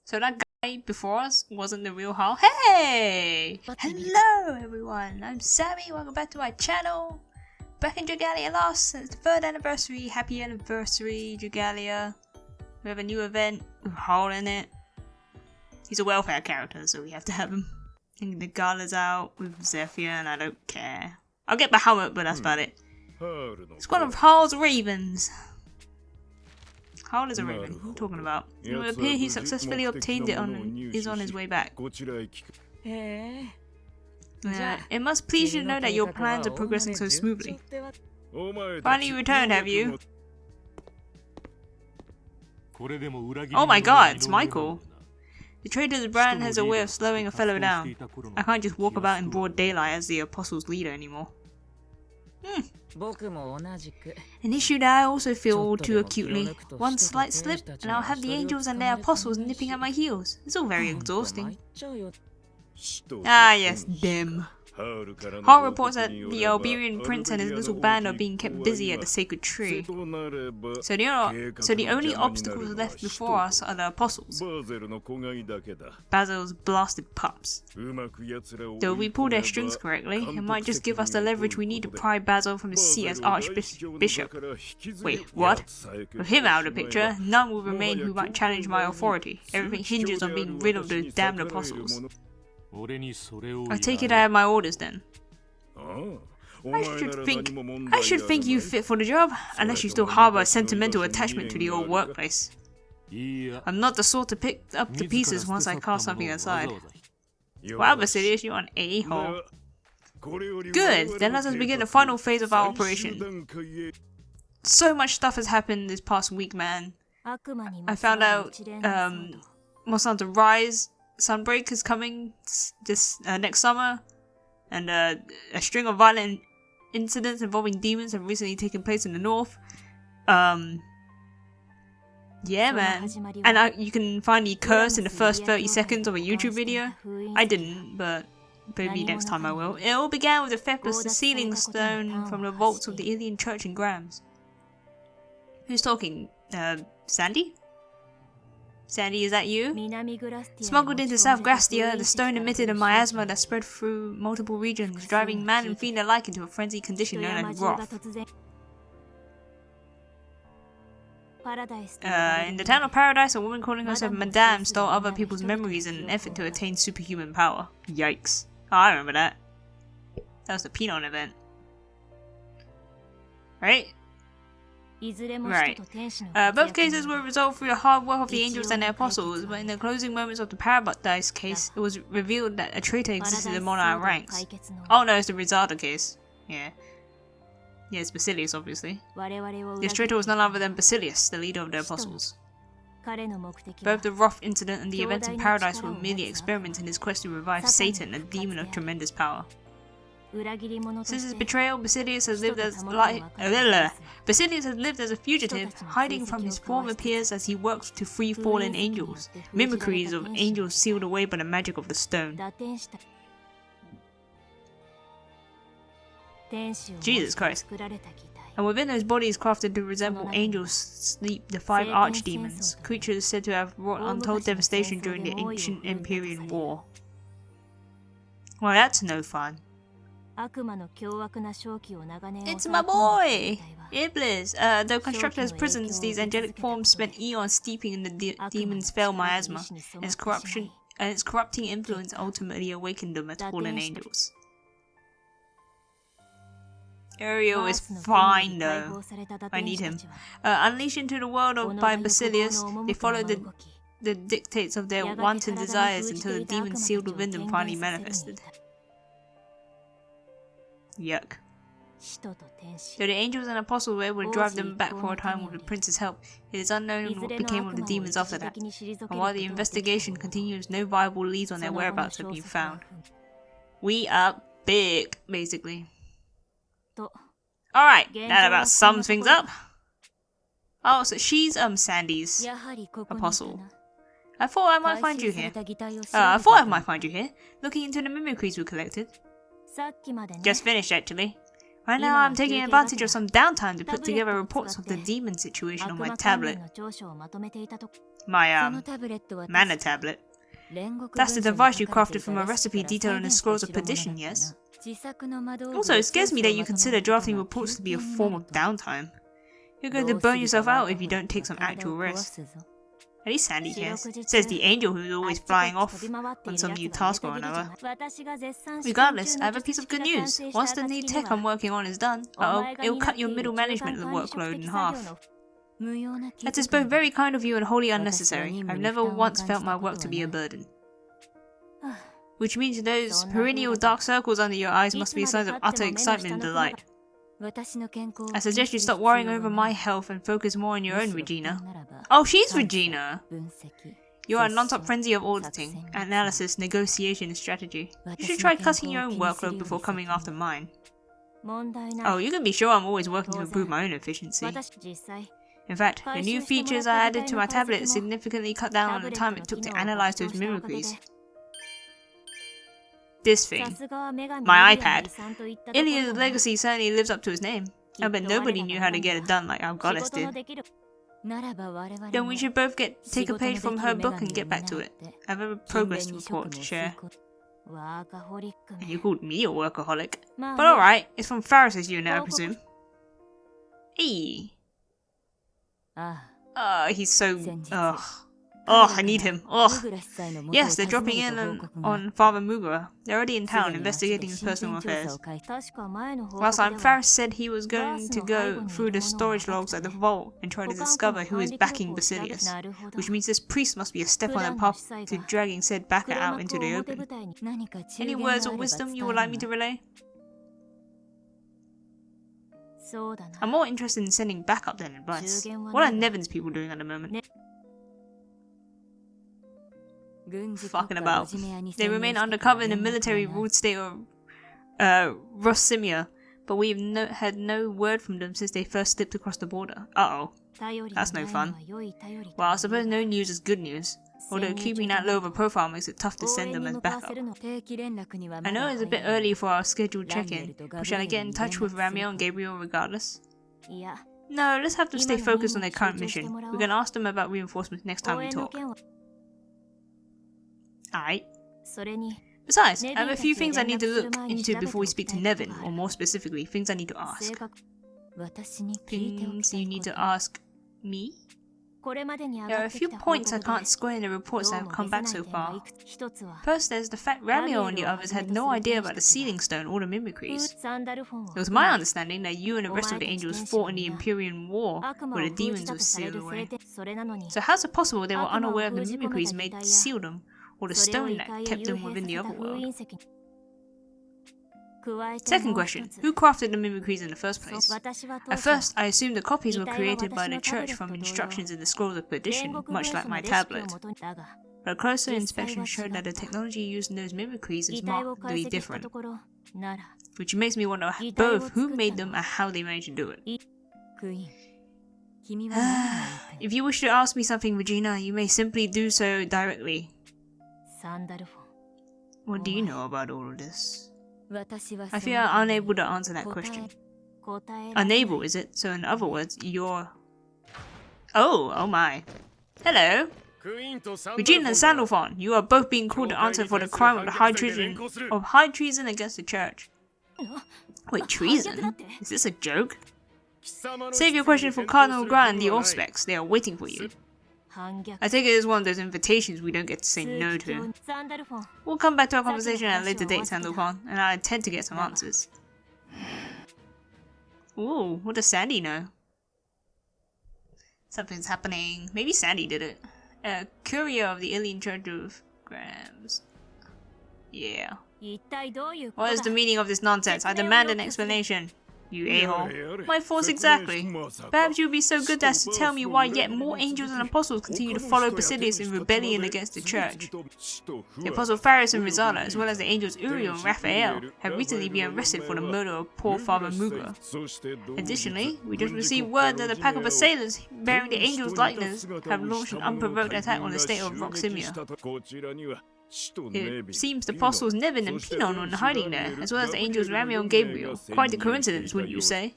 So that guy before us wasn't the real Hal. Hey! Hello everyone, I'm Sammy, welcome back to my channel. Back in Dragalia Lost, it's the 3rd anniversary. Happy anniversary, Dragalia. We have a new event with Hal in it. He's a welfare character, so we have to have him. And the Gala's out with Zephyr, and I don't care. I'll get Bahamut, but that's about it. It's one of Hal's ravens. Hal is a raven. What are you talking about? It would appear he successfully obtained it and is on his way back. It must please you to know that your plans are progressing so smoothly. Finally returned, have you? Oh my god, it's Michael! The trader's brand has a way of slowing a fellow down. I can't just walk about in broad daylight as the Apostle's leader anymore. An issue that I also feel all too acutely. One slight slip, and I'll have the angels and their apostles nipping at my heels. It's all very exhausting. Ah yes, them. Hal reports that the Alberian prince and his little band are being kept busy at the sacred tree. So the only obstacles left before us are the apostles. Basil's blasted pups. Though if we pull their strings correctly, it might just give us the leverage we need to pry Basil from his seat as Archbishop. Wait, what? With him out of the picture, none will remain who might challenge my authority. Everything hinges on being rid of those damned apostles. I take it I have my orders then. I should think you fit for the job, unless you still harbour a sentimental attachment to the old workplace. I'm not the sort to pick up the pieces once I cast something aside. Wow, Basilius, you're an a-hole. Good, then let us begin the final phase of our operation. So much stuff has happened this past week, man. I found out, Monsanto Rise Sunbreak is coming this next summer, and a string of violent incidents involving demons have recently taken place in the north. Yeah, man. And you can find the curse in the first 30 seconds of a YouTube video. I didn't, but maybe next time I will. It all began with the theft of the sealing stone from the vaults of the Ilian church in Grams. Who's talking? Sandy? Sandy, is that you? Smuggled into South Grastia, the stone emitted a miasma that spread through multiple regions, driving man and fiend alike into a frenzied condition known as wrath. In the town of Paradise, a woman calling herself Madame stole other people's memories in an effort to attain superhuman power. Yikes. Oh, I remember that. That was the Pinon event. Right? Right. Both cases were resolved through the hard work of the angels and their apostles, but in the closing moments of the Paradise case, it was revealed that a traitor existed among our ranks. Oh no, it's the Rizada case. Yeah. Yeah, it's Basilius, obviously. This traitor was none other than Basilius, the leader of the apostles. Both the Wrath incident and the events in Paradise were merely experiments in his quest to revive Satan, a demon of tremendous power. Since his betrayal, Basilius has lived as a fugitive, hiding from his former peers as he works to free fallen angels, mimicries of angels sealed away by the magic of the stone. Jesus Christ. And within those bodies crafted to resemble angels sleep the 5 archdemons, creatures said to have wrought untold devastation during the ancient Empyrean War. Well, that's no fun. It's my boy! Iblis! Though constructed as prisons, these angelic forms spent eons steeping in the demon's fell miasma, and its corrupting influence ultimately awakened them as fallen angels. Uriel is fine though. I need him. Unleashed into the world by Basilius, they followed the dictates of their wanton desires until the demon sealed within them finally manifested. Yuck. Though the angels and apostles were able to drive them back for a time with the prince's help, it is unknown what became of the demons after that. And while the investigation continues, no viable leads on their whereabouts have been found. We are big, basically. Alright, that about sums things up. Oh, so she's Sandy's apostle. I thought I might find you here. Looking into the mimicries we collected. Just finished, actually. Right now I'm taking advantage of some downtime to put together reports of the demon situation on my tablet. My, mana tablet. That's the device you crafted from a recipe detailed in the Scrolls of Perdition, yes? Also, it scares me that you consider drafting reports to be a form of downtime. You're going to burn yourself out if you don't take some actual rest. At least Sandy cares. Says the angel who's always flying off on some new task or another. Regardless, I have a piece of good news. Once the new tech I'm working on is done, it'll cut your middle management workload in half. That is both very kind of you and wholly unnecessary. I've never once felt my work to be a burden. Which means those perennial dark circles under your eyes must be signs of utter excitement and delight. I suggest you stop worrying over my health and focus more on your own, Regina. Oh, she's Regina! You are a non-stop frenzy of auditing, analysis, negotiation, and strategy. You should try cutting your own workload before coming after mine. Oh, you can be sure I'm always working to improve my own efficiency. In fact, the new features I added to my tablet significantly cut down on the time it took to analyze those mimicries. This thing. My iPad. Ilia's legacy certainly lives up to his name. I bet nobody knew how to get it done like our goddess did. Then we should both take a page from her book and get back to it. I have a progress report to share. And you called me a workaholic. But alright, it's from Faris's unit, I presume. Hey. He's so... ugh. Oh, I need him. Ugh. Yes, they're dropping in on Father Mugura. They're already in town, investigating his personal affairs. Last time, Faris said he was going to go through the storage logs at the vault and try to discover who is backing Basilius, which means this priest must be a step on the path to dragging said backer out into the open. Any words of wisdom you would like me to relay? I'm more interested in sending backup than advice. What are Nevin's people doing at the moment? Fucking about. They remain undercover in the military ruled state of Rossimia, but we've had no word from them since they first slipped across the border. Uh-oh. That's no fun. Well, I suppose no news is good news, although keeping that low of a profile makes it tough to send them as backup. I know it's a bit early for our scheduled check-in, but shall I get in touch with Ramiro and Gabriel regardless? No, let's have them stay focused on their current mission. We can ask them about reinforcements next time we talk. Alright. Besides, I have a few things I need to look into before we speak to Nevin, or more specifically, things I need to ask. Things you need to ask me? There are a few points I can't square in the reports that have come back so far. First, there's the fact Ramiro and the others had no idea about the sealing stone or the mimicries. It was my understanding that you and the rest of the angels fought in the Imperial War, where the demons were sealed away. So how's it possible they were unaware of the mimicries made to seal them, or the stone that kept them within the other world? Second question, who crafted the mimicries in the first place? At first, I assumed the copies were created by the church from instructions in the Scrolls of Perdition, much like my tablet. But a closer inspection showed that the technology used in those mimicries is markedly different, which makes me wonder both who made them and how they managed to do it. If you wish to ask me something, Regina, you may simply do so directly. What do you know about all of this? I feel unable to answer that question. Unable, is it? So in other words, you're... Oh my. Hello. Regina and Sandalphon, you are both being called to answer for the crime of high treason against the church. Wait, treason? Is this a joke? Save your question for Cardinal Grant and the Auspex. They are waiting for you. I take it as one of those invitations we don't get to say no to. We'll come back to our conversation at a later date, Sandalphon, and I intend to get some answers. Ooh, what does Sandy know? Something's happening. Maybe Sandy did it. Courier of the Alien Church of Grams. Yeah. What is the meaning of this nonsense? I demand an explanation. You a-hole. My force exactly. Perhaps you'd be so good as to tell me why yet more angels and apostles continue to follow Basilius in rebellion against the church. The apostle Faris and Rizala, as well as the angels Uriel and Raphael, have recently been arrested for the murder of poor Father Mugura. Additionally, we just received word that a pack of assailants bearing the angels' likeness have launched an unprovoked attack on the state of Roximia. It seems the apostles Nevin and Pinon are hiding there, as well as the angels Ramiro and Gabriel. Quite a coincidence, wouldn't you say?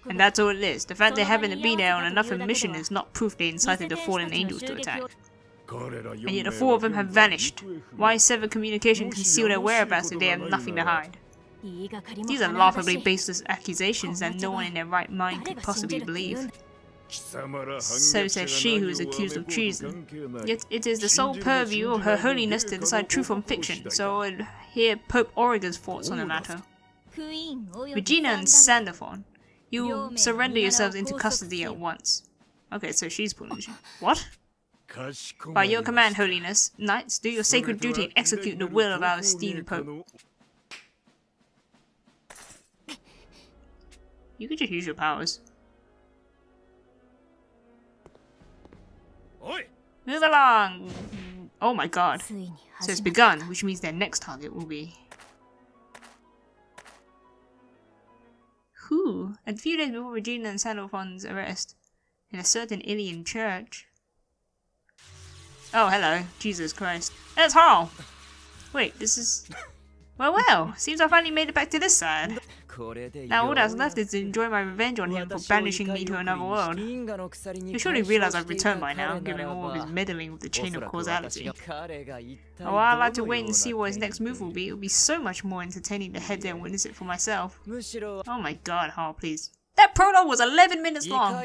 And that's all it is. The fact they happen to be there on another mission is not proof they incited the fallen angels to attack. And yet the 4 of them have vanished. Why sever communication conceal their whereabouts if they have nothing to hide? These are laughably baseless accusations that no one in their right mind could possibly believe. So says she who is accused of treason. Yet it is the sole purview of Her Holiness to decide truth from fiction, so I would hear Pope Auriga's thoughts on the matter. Regina and Sandophon, you surrender yourselves into custody at once. Okay, so she's pulling the What? By your command, Holiness, knights, do your sacred duty and execute the will of our esteemed Pope. You could just use your powers. Move along! Oh my god. So it's begun, which means their next target will be... Who? A few days before Regina and Sandophon's arrest, in a certain Ilian church. Oh, hello. Jesus Christ. That's Harl! Wait, this is... Well, seems I finally made it back to this side. Now all that's left is to enjoy my revenge on him for banishing me to another world. You surely realize I've returned by now, given all of his meddling with the chain of causality. Oh, I'd like to wait and see what his next move will be. It will be so much more entertaining to head there and witness it for myself. Oh my god, Harl, please. That prologue was 11 minutes long!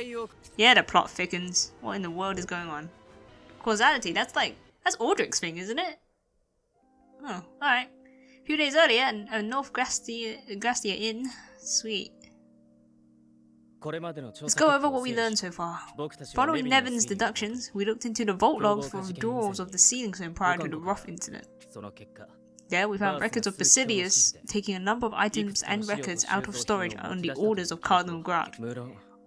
Yeah, the plot thickens. What in the world is going on? Causality, that's Audric's thing, isn't it? Oh, alright. A few days earlier, at North Grastia Inn. Sweet. Let's go over what we learned so far. Following Nevin's deductions, we looked into the vault logs for withdrawals of the sealing zone prior to the rough incident. There, we found records of Basilius taking a number of items and records out of storage on the orders of Cardinal Grant.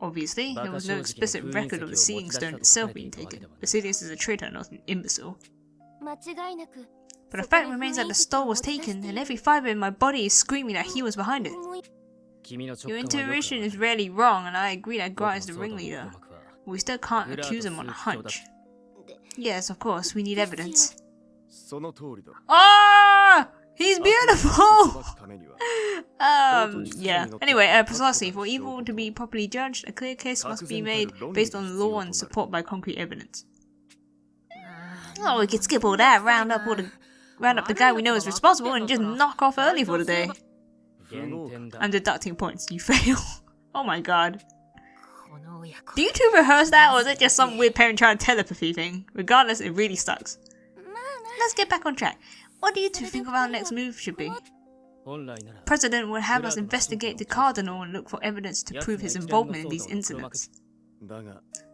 Obviously, there was no explicit record of the sealing stone itself being taken. Basilius is a traitor, not an imbecile. But the fact remains that the stole was taken, and every fibre in my body is screaming that he was behind it. Your intuition is rarely wrong, and I agree that Grant is the ringleader. But we still can't accuse him on a hunch. Yes, of course, we need evidence. Ah! He's beautiful! Yeah. Anyway, precisely, for evil to be properly judged, a clear case must be made based on law and support by concrete evidence. Oh, we could skip all that, round up the guy we know is responsible and just knock off early for the day. I'm deducting points. You fail. Oh my god. Do you two rehearse that, or is it just some weird parent-child telepathy thing? Regardless, it really sucks. Let's get back on track. What do you two think of our next move should be? President would have us investigate the Cardinal and look for evidence to prove his involvement in these incidents.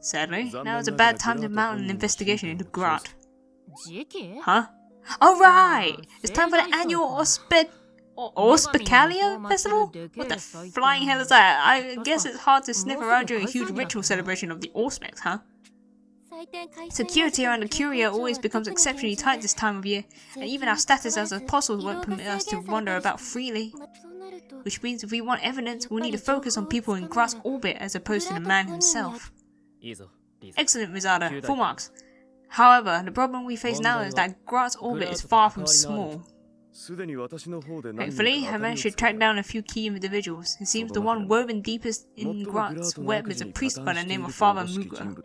Sadly, now is a bad time to mount an investigation into Grant. Huh? Alright! It's time for the annual Auspicalia Festival? What the flying hell is that? I guess it's hard to sniff around during a huge ritual celebration of the Auspex, huh? Security around the Curia always becomes exceptionally tight this time of year, and even our status as apostles won't permit us to wander about freely. Which means if we want evidence, we'll need to focus on people in Grant's orbit as opposed to the man himself. Excellent, Mizada. Full marks. However, the problem we face now is that Grant's orbit is far from small. Thankfully, I managed to track down a few key individuals. It seems the one woven deepest in Grant's web is a priest by the name of Father Mugra.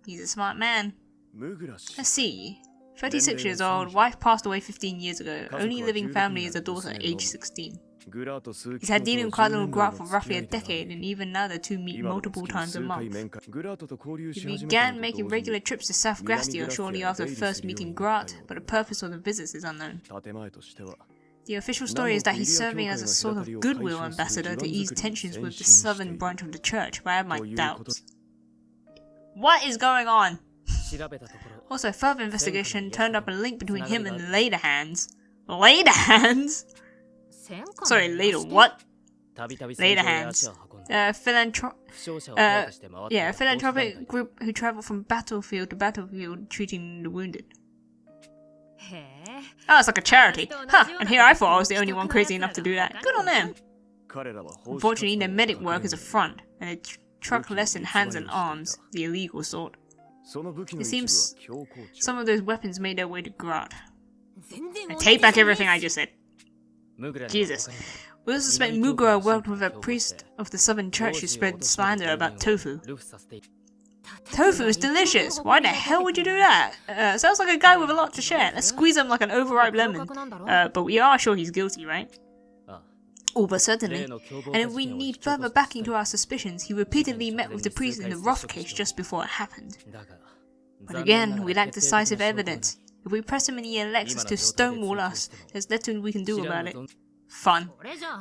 He's a smart man. Let's see. 36 years old, wife passed away 15 years ago. Only living family is a daughter age 16. He's had dealing with Cardinal Grant for roughly a decade, and even now the two meet multiple times a month. He began making regular trips to South Grastia shortly after first meeting Grant, but the purpose of the visits is unknown. The official story is that he's serving as a sort of goodwill ambassador to ease tensions with the southern branch of the church, but I have my doubts. What is going on? Also, further investigation turned up a link between him and Lederhands. Lederhands? Sorry, later what? Lederhands. Philanthropic group who travel from battlefield to battlefield treating the wounded. Oh, it's like a charity. Huh, and here I thought I was the only one crazy enough to do that. Good on them. Unfortunately, their medic work is a front, and they truck less in hands and arms, the illegal sort. It seems some of those weapons made their way to Grant. I take back everything I just said. Jesus. We also suspect Mugura worked with a priest of the Southern Church who spread slander about tofu. Tofu is delicious! Why the hell would you do that? Sounds like a guy with a lot to share. Let's squeeze him like an overripe lemon. But we are sure he's guilty, right? Oh, but certainly. And if we need further backing to our suspicions, he repeatedly met with the priest in the Roth case just before it happened. But again, we lack decisive evidence. If we press him and he elects to stonewall us, there's nothing we can do about it. Fun.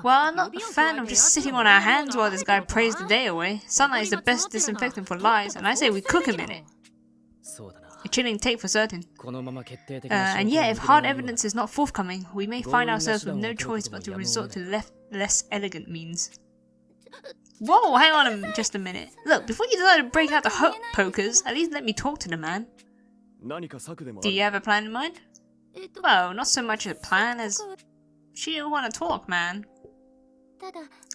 Well, I'm not a fan of just sitting on our hands while this guy prays the day away. Sunlight is the best disinfectant for lies, and I say we cook him in it. A chilling take for certain. And yet, if hard evidence is not forthcoming, we may find ourselves with no choice but to resort to less elegant means. Whoa, hang on just a minute. Look, before you decide to break out the hook pokers, at least let me talk to the man. Do you have a plan in mind? Well, not so much a plan as... She didn't want to talk, man.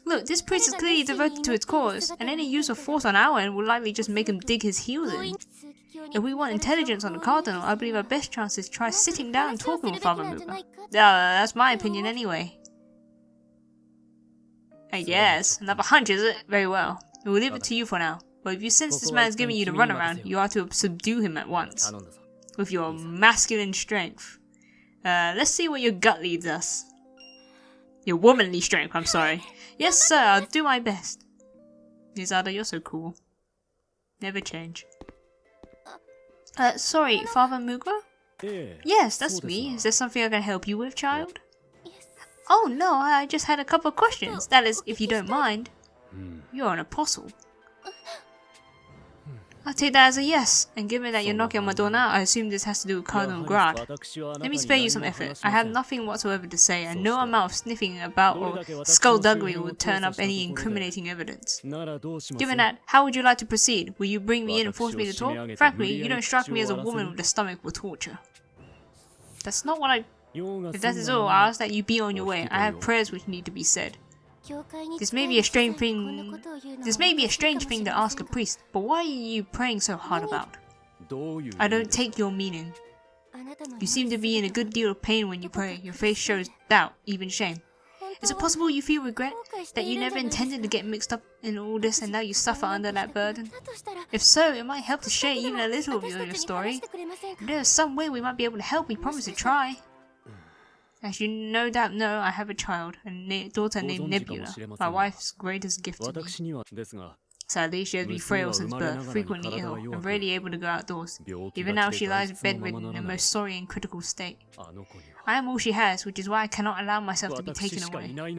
Look, this priest is clearly devoted to its cause, and any use of force on our end will likely just make him dig his heels in. If we want intelligence on the Cardinal, I believe our best chance is to try sitting down and talking with Father Muga. That's my opinion anyway. I guess. Another hunch, is it? Very well. We'll leave it to you for now. But if you sense this man is giving you the runaround, you are to subdue him at once. With your masculine strength. Let's see what your gut leads us. Your womanly strength, I'm sorry. Yes, sir, I'll do my best. Izada, you're so cool. Never change. Sorry, Father Mugra? Yes, that's me. Is there something I can help you with, child? Oh no, I just had a couple of questions. That is, if you don't mind. You're an apostle. I'll take that as a yes, and given that you're knocking on my door now, I assume this has to do with Cardinal Grad. Let me spare you some effort. I have nothing whatsoever to say, and no amount of sniffing about or skullduggery will turn up any incriminating evidence. Given that, how would you like to proceed? Will you bring me in and force me to talk? Frankly, you don't strike me as a woman with a stomach for torture. That's not what I... If that is all, I ask that you be on your way. I have prayers which need to be said. This may be a strange thing to ask a priest, but why are you praying so hard about? I don't take your meaning. You seem to be in a good deal of pain when you pray. Your face shows doubt, even shame. Is it possible you feel regret? That you never intended to get mixed up in all this and now you suffer under that burden? If so, it might help to share even a little of your story. If there is some way we might be able to help, we promise to try. As you no doubt know, I have a child, a daughter named Nebula, my wife's greatest gift to me. Sadly, she has been frail since birth, frequently ill, and rarely able to go outdoors. Even now she lies bedridden in a most sorry and critical state. I am all she has, which is why I cannot allow myself to be taken away.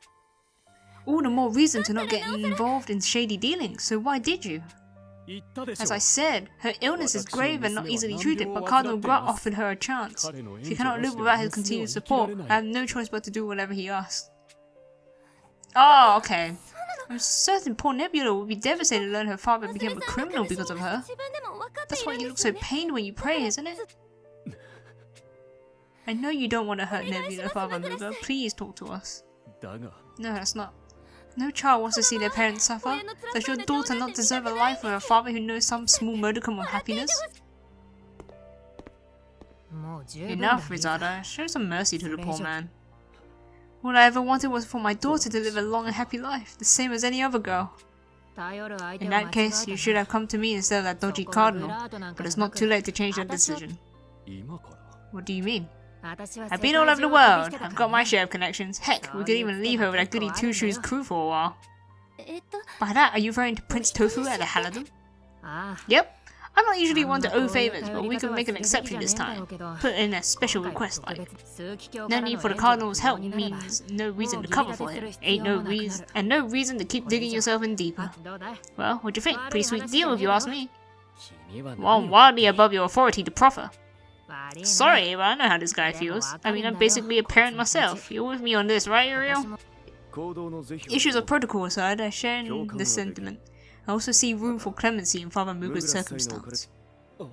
All the more reason to not get involved in shady dealings, so why did you? As I said, her illness is grave and not easily treated, but Cardinal Grant offered her a chance. She cannot live without his continued support. I have no choice but to do whatever he asks. Oh, okay. I'm certain poor Nebula will be devastated to learn her father became a criminal because of her. That's why you look so pained when you pray, isn't it? I know you don't want to hurt Nebula, Father Muga. Please talk to us. No, that's not. No child wants to see their parents suffer. Does your daughter not deserve a life with a father who knows some small modicum of happiness? Enough, Rizada. Show some mercy to the poor man. All I ever wanted was for my daughter to live a long and happy life, the same as any other girl. In that case, you should have come to me instead of that dodgy cardinal, but it's not too late to change that decision. What do you mean? I've been all over the world. I've got my share of connections. Heck, we could even leave her with that goody two-shoes crew for a while. By that, are you referring to Prince Tofu at the Haladum? Yep. I'm not usually one to owe favors, but we can make an exception this time. Put in a special request like. No need for the Cardinal's help means no reason to cover for him. Ain't no reason, and no reason to keep digging yourself in deeper. Well, what do you think? Pretty sweet deal if you ask me. Well, I'm wildly above your authority to proffer. Sorry, but I know how this guy feels. I mean, I'm basically a parent myself. You're with me on this, right, Uriel? Issues of protocol aside, I share in this sentiment. I also see room for clemency in Father Muga's circumstance. Do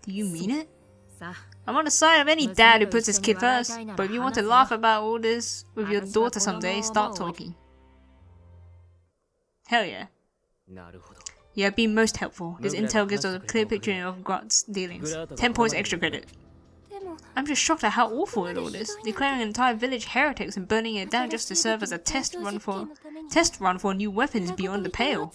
you mean it? I'm on the side of any dad who puts his kid first, but if you want to laugh about all this with your daughter someday, start talking. Hell yeah. You have been most helpful. This intel gives us a clear picture of Grant's dealings. 10 points extra credit. I'm just shocked at how awful it all is. Declaring an entire village heretics and burning it down just to serve as a test run for new weapons beyond the pale.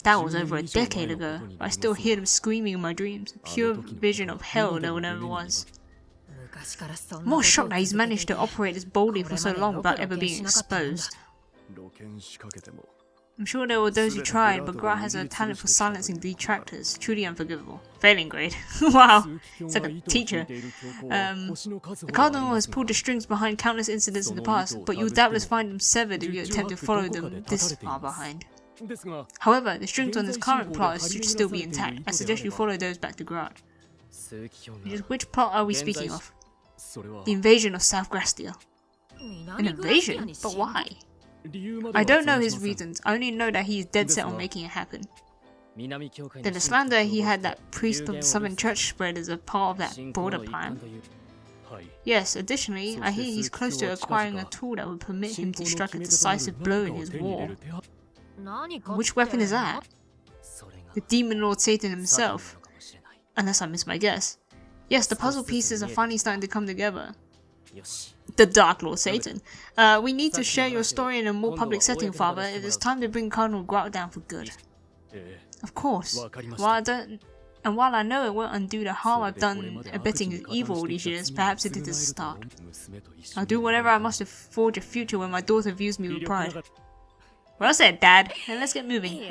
That was over a decade ago, but I still hear them screaming in my dreams. A pure vision of hell no one ever was. I'm more shocked that he's managed to operate this boldly for so long without ever being exposed. I'm sure there were those who tried, but Gra has a talent for silencing detractors. Truly unforgivable. Failing grade. Wow, it's like a teacher. The Cardinal has pulled the strings behind countless incidents in the past, but you'll doubtless find them severed if you attempt to follow them this far behind. However, the strings on this current plot should still be intact. I suggest you follow those back to Gra. Which plot are we speaking of? The invasion of South Grastia. An invasion? But why? I don't know his reasons, I only know that he is dead set on making it happen. Then the slander he had that priest of the Southern Church spread is a part of that broader plan. Yes, additionally, I hear he's close to acquiring a tool that would permit him to strike a decisive blow in his war. Which weapon is that? The Demon Lord Satan himself. Unless I miss my guess. Yes, the puzzle pieces are finally starting to come together. The Dark Lord Satan. We need to share your story in a more public setting, Father. It is time to bring Cardinal Gra down for good. Of course. While I know it won't undo the harm I've done abetting his evil all these years, perhaps it is a start. I'll do whatever I must to forge a future where my daughter views me with pride. Well said, Dad. Then let's get moving.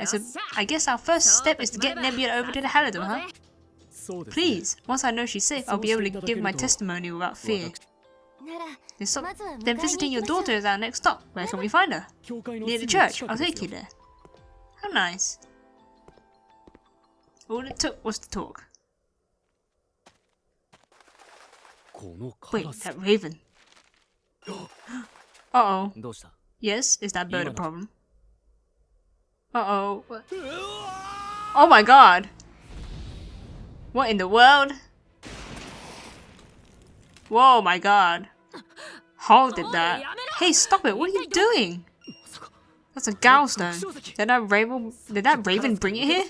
I guess our first step is to get Nebula over to the Halidom, huh? Please. Once I know she's safe, I'll be able to give my testimony without fear. Then visiting your daughter is our next stop. Where can we find her? Near the church. I'll take you there. How nice. All it took was to talk. Wait, that raven. Uh-oh. Yes, is that bird a problem? Uh-oh. Oh my god. What in the world? Whoa, my god. Hall did that. Hey, stop it. What are you doing? That's a gallstone. Did that raven bring it here?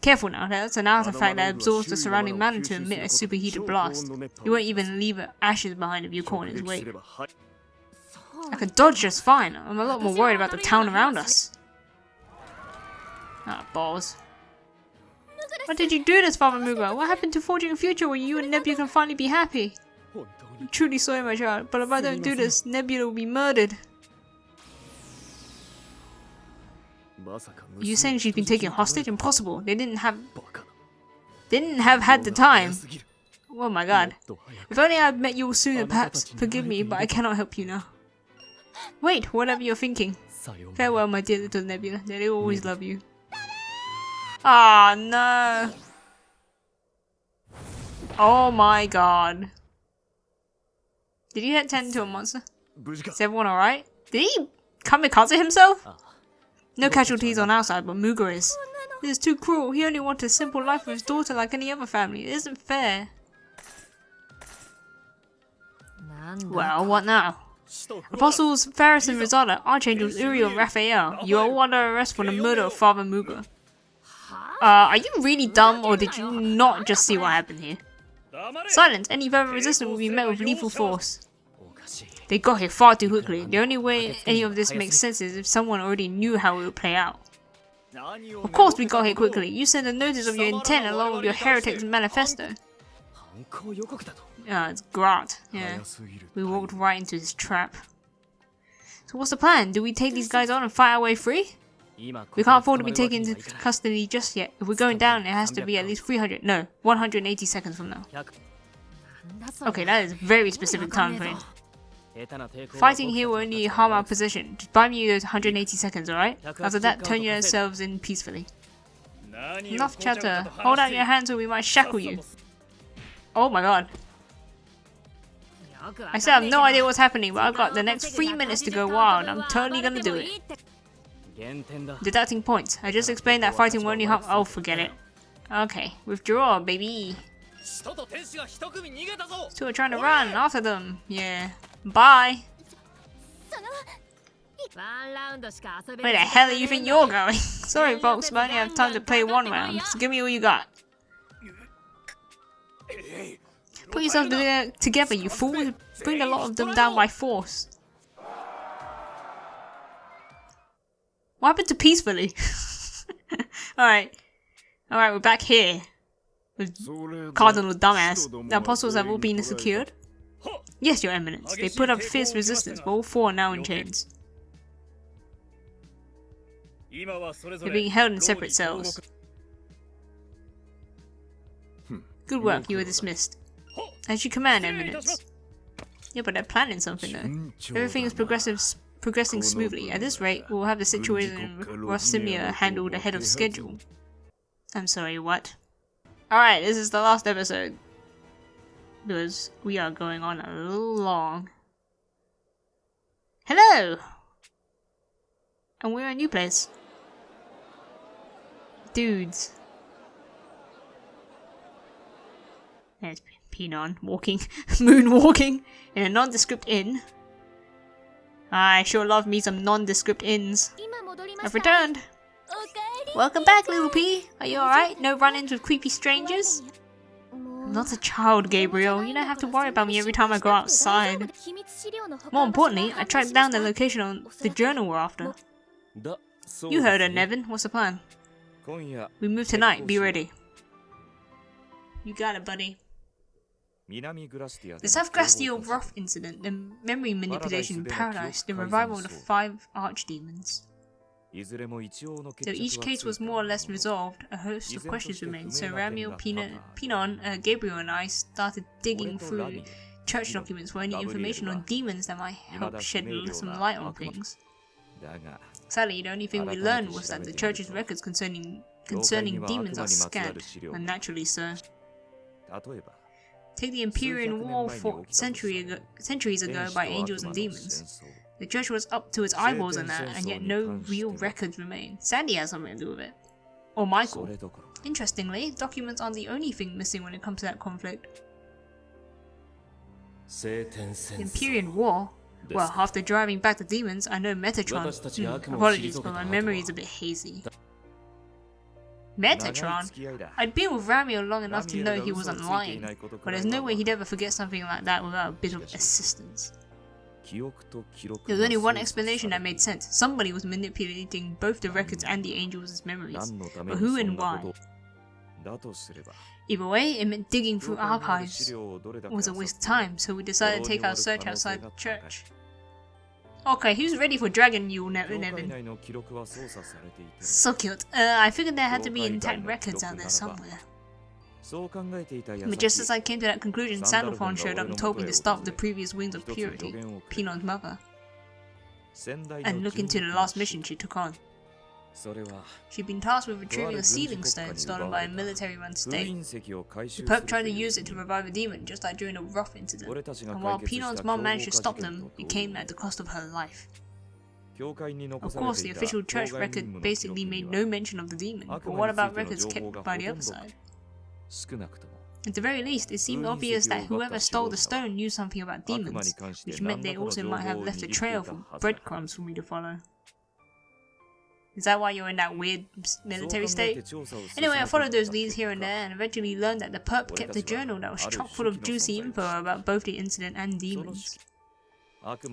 Careful now. That's an artifact that absorbs the surrounding matter to emit a superheated blast. You won't even leave ashes behind if you caught in its wake. I could dodge just fine. I'm a lot more worried about the town around us. Ah, balls. Why did you do this, Father Muga? What happened to forging a future where you and Nebula can finally be happy? I'm truly sorry, my child, but if I don't do this, Nebula will be murdered. Are you saying she's been taken hostage? Impossible. They didn't have had the time. Oh my god. If only I'd met you sooner, perhaps. Forgive me, but I cannot help you now. Wait, whatever you're thinking. Farewell, my dear little Nebula. They'll always love you. Ah, no. Oh my god. Did he turn into a monster? Is everyone alright? Did he kamikaze himself? No casualties on our side, but Muga is. This is too cruel. He only wanted a simple life for his daughter like any other family. It isn't fair. Well, what now? Apostles Ferris and Rosada, Archangels Uriel and Raphael, you are all under arrest for the murder of Father Muga. Are you really dumb, or did you not just see what happened here? Silence! Any further resistance will be met with lethal force. They got here far too quickly. The only way any of this makes sense is if someone already knew how it would play out. Of course we got here quickly. You sent a notice of your intent along with your Heretics Manifesto. It's Grat. Yeah. We walked right into his trap. So what's the plan? Do we take these guys on and fight our way free? We can't afford to be taken into custody just yet. If we're going down, it has to be at least 180 seconds from now. Okay, that is a very specific time frame. Fighting here will only harm our position. Just buy me those 180 seconds, alright? After that, turn yourselves in peacefully. Enough chatter. Hold out your hands or we might shackle you. Oh my god. I still have no idea what's happening, but I've got the next 3 minutes to go wild and I'm totally gonna do it. Deducting points. I just explained that fighting will only harm— oh, forget it. Okay, withdraw, baby. Two are trying to run after them. Yeah. Bye. Where the hell do you think you're going? Sorry folks, but I only have time to play one round. So give me all you got. Put yourself together, you fool. Bring a lot of them down by force. What happened to peacefully? Alright. Alright, we're back here. With Cardinal Dumbass. The apostles have all been secured? Yes, your eminence. They put up fierce resistance, but all 4 are now in chains. They're being held in separate cells. Good work, you are dismissed. As you command, eminence. Yeah, but they're planning something though. Everything is progressing smoothly. At this rate, we'll have the situation in Rosimia handled ahead of schedule. I'm sorry, what? Alright, this is the last episode. Because we are going on a little long. Hello! And we're in a new place. Dudes. There's Pinon walking, moonwalking in a nondescript inn. I sure love me some nondescript inns. I've returned. Welcome back, little P. Are you alright? No run-ins with creepy strangers? I'm not a child, Gabriel. You don't have to worry about me every time I go outside. More importantly, I tracked down the location on the journal we're after. You heard her, Nevin. What's the plan? We move tonight. Be ready. You got it, buddy. The South Glastial Rough incident, the memory manipulation in Paradise, the revival of the 5 archdemons. Though each case was more or less resolved, a host of questions remained, so Ramiel, Pinon, Gabriel and I started digging through church documents for any information on demons that might help shed some light on things. Sadly, the only thing we learned was that the church's records concerning demons are scant, and naturally so. Take the Empyrean War fought centuries ago by angels and demons. The church was up to its eyeballs in that, and yet no real records remain. Sandy has something to do with it. Or Michael. Interestingly, documents aren't the only thing missing when it comes to that conflict. The Empyrean War? Well, after driving back the demons, I know Metatron. Apologies, but my memory is a bit hazy. Metatron? I'd been with Ramiel long enough to know he wasn't lying, but there's no way he'd ever forget something like that without a bit of assistance. There was only one explanation that made sense. Somebody was manipulating both the records and the angels' memories. But who and why? Either way, it meant digging through archives was a waste of time, so we decided to take our search outside the church. Okay, who's ready for Dragon Yule, Nevin? So cute. I figured there had to be intact records out there somewhere. But just as I came to that conclusion, Sandalphon showed up and told me to stop the previous Wings of Purity, Pinon's mother, and look into the last mission she took on. She'd been tasked with retrieving a sealing stone stolen by a military-run state. The Pope tried to use it to revive a demon, just like during the Rough incident, and while Pinon's mom managed to stop them, it came at the cost of her life. Of course, the official church record basically made no mention of the demon, but what about records kept by the other side? At the very least, it seemed obvious that whoever stole the stone knew something about demons, which meant they also might have left a trail for breadcrumbs for me to follow. Is that why you're in that weird military state? Anyway, I followed those leads here and there, and eventually learned that the perp kept a journal that was chock full of juicy info about both the incident and demons.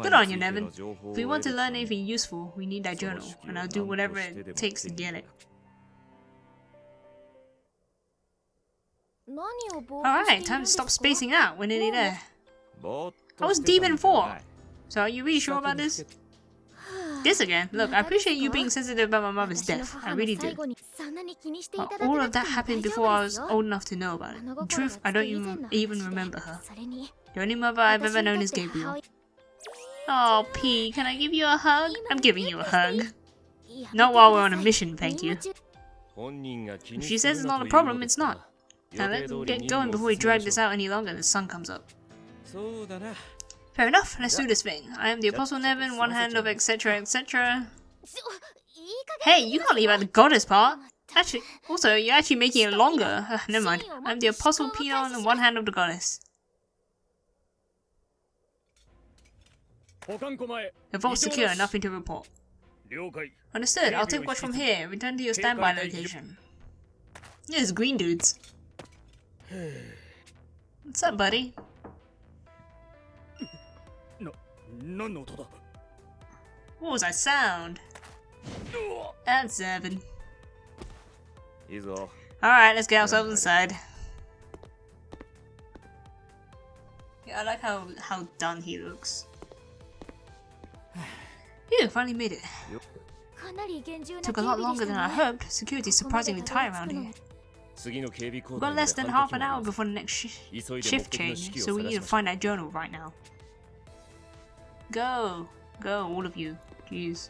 Good on you, Nevin. If we want to learn anything useful, we need that journal, and I'll do whatever it takes to get it. Alright, time to stop spacing out, we're nearly there. How was Demon 4? So are you really sure about this? This again? Look, I appreciate you being sensitive about my mother's death, I really do. But all of that happened before I was old enough to know about it. In truth, I don't even remember her. The only mother I've ever known is Gabriel. Oh, P, can I give you a hug? I'm giving you a hug. Not while we're on a mission, thank you. If she says it's not a problem, it's not. Now let's get going before we drag this out any longer and the sun comes up. Fair enough, let's do this thing. I am the Apostle Nevin, one hand of etc etc. Hey, you can't leave out the goddess part! Actually, also, you're actually making it longer. Never mind. I'm the Apostle Pinon, one hand of the goddess. The vault's secure, nothing to report. Understood, I'll take watch from here. Return to your standby location. There's green dudes. What's up, buddy? What was that sound? That's 7. Alright, let's get ourselves inside. Yeah, I like how done he looks. Phew, finally made it. Took a lot longer than I hoped. Security's surprisingly tight around here. We've got less than half an hour before the next shift change, so we need to find that journal right now. Go! Go, all of you. Jeez.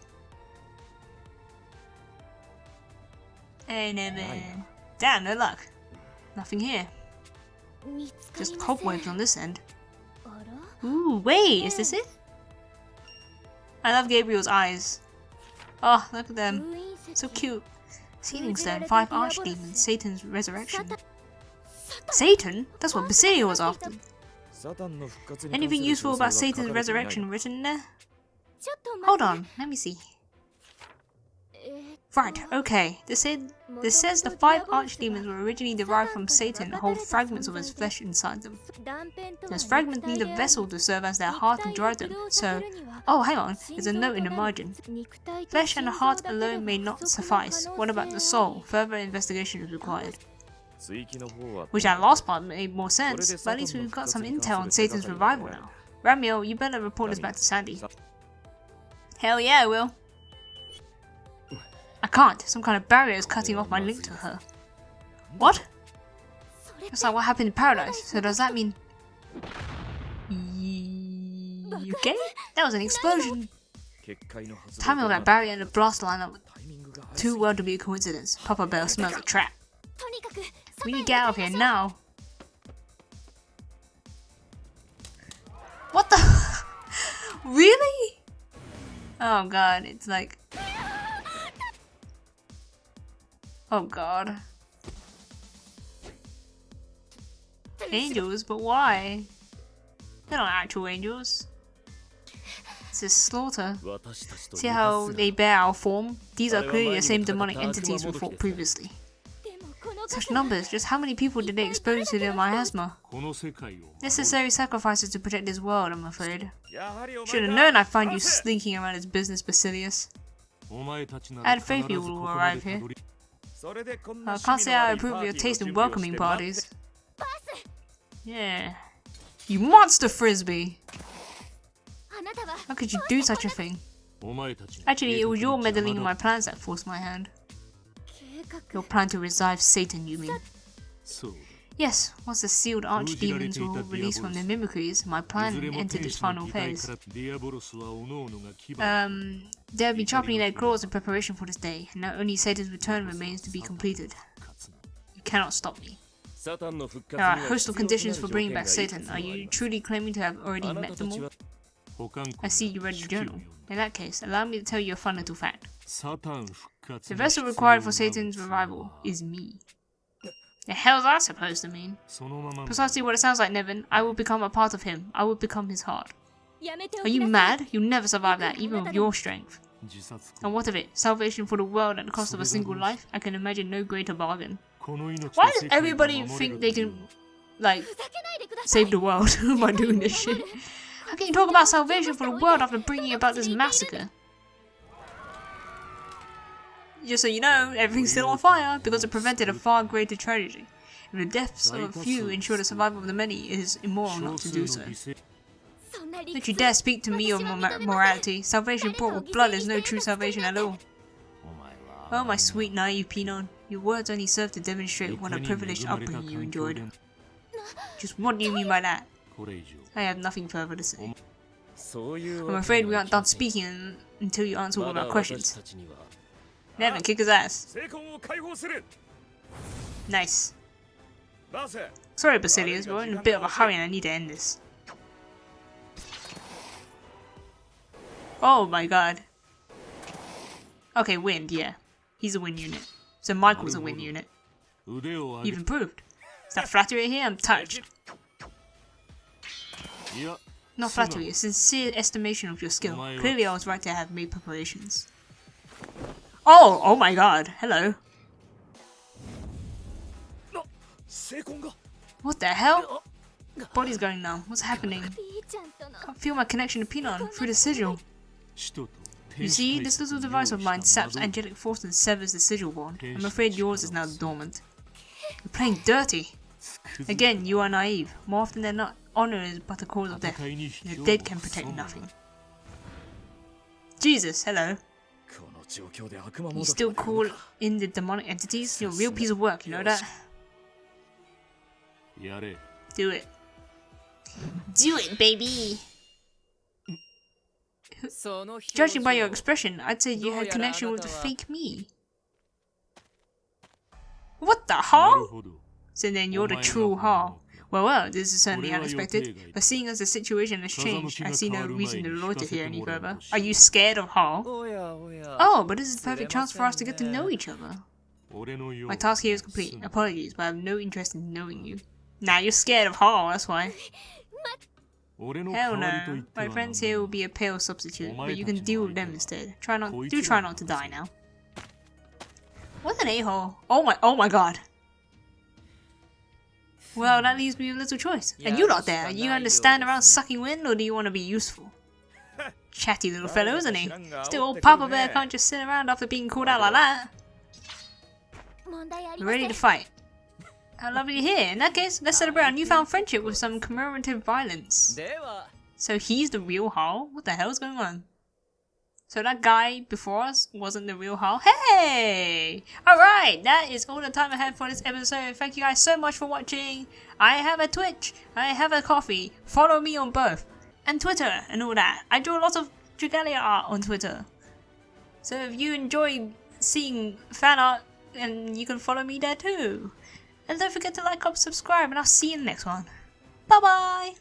Hey, Nevin. Damn, no luck. Nothing here. Just cobwebs on this end. Ooh, wait, is this it? I love Gabriel's eyes. Oh, look at them. So cute. Sealing stone, 5 archdemons, Satan's resurrection. Satan? That's what Basilio was after. Anything useful about Satan's resurrection written in there? Hold on, let me see. Right, okay. This says the 5 archdemons were originally derived from Satan and hold fragments of his flesh inside them. Those fragments need a vessel to serve as their heart and drive them, so... Oh, hang on, there's a note in the margin. Flesh and the heart alone may not suffice. What about the soul? Further investigation is required. Wish that last part made more sense, but at least we've got some intel on Satan's revival now. Ramiel, you better report this back to Sandy. Hell yeah, I will. I can't. Some kind of barrier is cutting off my link to her. What? That's like what happened in Paradise. So does that mean... You okay? That was an explosion. Timing of that barrier and the blast line up too well to be a coincidence. Papa Bell smells a trap. We need to get out of here now. What the? Really? Oh god, it's like... Oh god. Angels, but why? They're not actual angels. It's a slaughter. See how they bear our form? These are clearly the same demonic entities we fought previously. Such numbers, just how many people did they expose to their miasma? Necessary sacrifices to protect this world, I'm afraid. Should have known I'd find you slinking around this business, Basilius. I had faith you will arrive here. I can't say I approve of your taste in welcoming parties. Yeah. You monster frisbee! How could you do such a thing? Actually, it was your meddling in my plans that forced my hand. Your plan to revive Satan, you mean? Yes, once the sealed archdemons were all released from their mimicries, my plan entered its final phase. They have been sharpening their claws in preparation for this day, and now only Satan's return remains to be completed. You cannot stop me. There are a host of conditions for bringing back Satan. Are you truly claiming to have already met them all? I see you read the journal. In that case, allow me to tell you a fun little fact. The vessel required for Satan's revival is me. The hell's that supposed to mean? Precisely what it sounds like, Nevin. I will become a part of him. I will become his heart. Are you mad? You'll never survive that, even with your strength. And what of it? Salvation for the world at the cost of a single life? I can imagine no greater bargain. Why does everybody think they can, like, save the world by doing this shit? How can you talk about salvation for the world after bringing about this massacre? Just so you know, everything's still on fire because it prevented a far greater tragedy. If the deaths of a few ensure the survival of the many, it is immoral not to do so. Don't you dare speak to me of morality. Salvation brought with blood is no true salvation at all. Oh, my sweet naive Pinon. Your words only serve to demonstrate what a privileged upbringing you enjoyed. Just what do you mean by that? I have nothing further to say. I'm afraid we aren't done speaking until you answer all of our questions. Nevin, kick his ass. Nice. Sorry, Basilius, we're in a bit of a hurry and I need to end this. Oh my god. Okay, wind, yeah. He's a wind unit. So Michael's a wind unit. You've improved. Is that flattery here? I'm touched. Not flattery, a sincere estimation of your skill. Clearly I was right to have made preparations. Oh my god, hello. What the hell? Body's going numb. What's happening? Can't feel my connection to Pinon through the sigil. You see, this little device of mine saps angelic force and severs the sigil bond. I'm afraid yours is now dormant. You're playing dirty. Again, you are naive. More often than not, honor is but a cause of death. The dead can protect nothing. Jesus, hello. You still call in the demonic entities? You're a real piece of work, you know that? Do it. Do it, baby! Judging by your expression, I'd say you had connection with the fake me. What the hell? So then you're the true Hall. Well, this is certainly unexpected, but seeing as the situation has changed, I see no reason to loiter here any further. Are you scared of Hall? Oh, but this is the perfect chance for us to get to know each other. My task here is complete. Apologies, but I have no interest in knowing you. Nah, you're scared of Hall, that's why. Hell no. My friends here will be a pale substitute, but you can deal with them instead. Try not to die now. What an a-hole. Oh my god. Well, that leaves me with little choice. And you lot there, are you going to stand around sucking wind, or do you want to be useful? Chatty little fellow, isn't he? Still, old Papa Bear can't just sit around after being called out like that. We're ready to fight. How lovely to hear. In that case, let's celebrate our newfound friendship with some commemorative violence. So he's the real Hall? What the hell's going on? So that guy before us wasn't the real Hall? Hey! Alright, that is all the time I had for this episode. Thank you guys so much for watching. I have a Twitch. I have a coffee. Follow me on both. And Twitter and all that. I draw lots of Dragalia art on Twitter. So if you enjoy seeing fan art, then you can follow me there too. And don't forget to like, comment, subscribe, and I'll see you in the next one. Bye bye!